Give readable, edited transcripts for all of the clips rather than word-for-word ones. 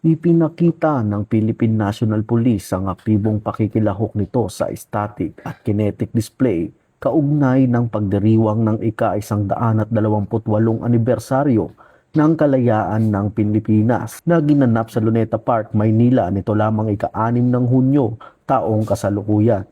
Ipinakita ng Philippine National Police ang aktibong pakikilahok nito sa static at kinetic display kaugnay ng pagdiriwang ng ika-128 anibersaryo ng kalayaan ng Pilipinas na ginanap sa Luneta Park, Maynila nito lamang ika-6 ng Hunyo taong kasalukuyan.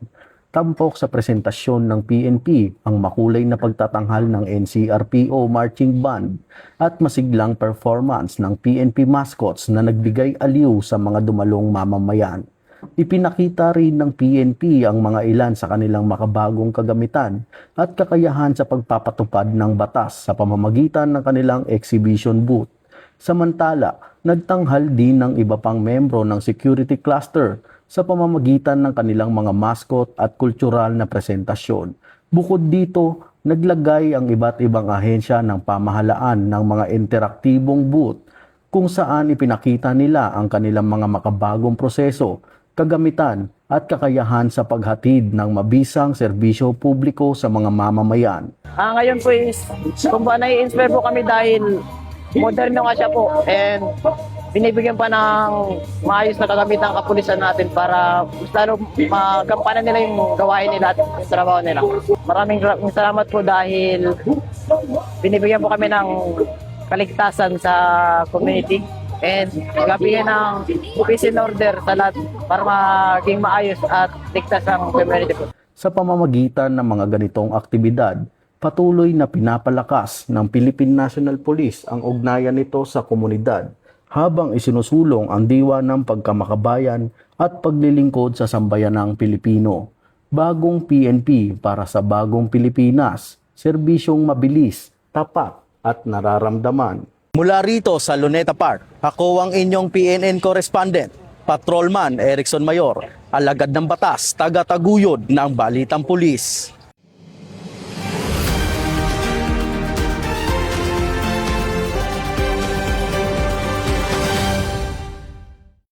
Tampok sa presentasyon ng PNP ang makulay na pagtatanghal ng NCRPO Marching Band at masiglang performance ng PNP mascots na nagbigay aliw sa mga dumalong mamamayan. Ipinakita rin ng PNP ang mga ilan sa kanilang makabagong kagamitan at kakayahan sa pagpapatupad ng batas sa pamamagitan ng kanilang exhibition booth. Samantala, nagtanghal din ng iba pang membro ng security cluster sa pamamagitan ng kanilang mga mascot at kultural na presentasyon. Bukod dito, naglagay ang iba't ibang ahensya ng pamahalaan ng mga interaktibong booth kung saan ipinakita nila ang kanilang mga makabagong proseso, kagamitan at kakayahan sa paghatid ng mabisang serbisyo publiko sa mga mamamayan. Ngayon po is, kung ba nai-inspire po kami dahil moderno nga siya po and binibigyan pa ng maayos na kagamitan ang kapulisan natin para mas lalo magampanan nila yung gawain nila at yung trabaho nila. Maraming salamat po dahil binibigyan po kami ng kaligtasan sa community and magbigay ng peace and order sa lahat para maging maayos at ligtas ang community po. Sa pamamagitan ng mga ganitong aktibidad, patuloy na pinapalakas ng Philippine National Police ang ugnayan nito sa komunidad habang isinusulong ang diwa ng pagkamakabayan at paglilingkod sa sambayanang Pilipino. Bagong PNP para sa bagong Pilipinas, serbisyong mabilis, tapat at nararamdaman. Mula rito sa Luneta Park, ako ang inyong PNN correspondent, Patrolman Erickson Mayor, alagad ng batas, taga-taguyod ng Balitang Pulis.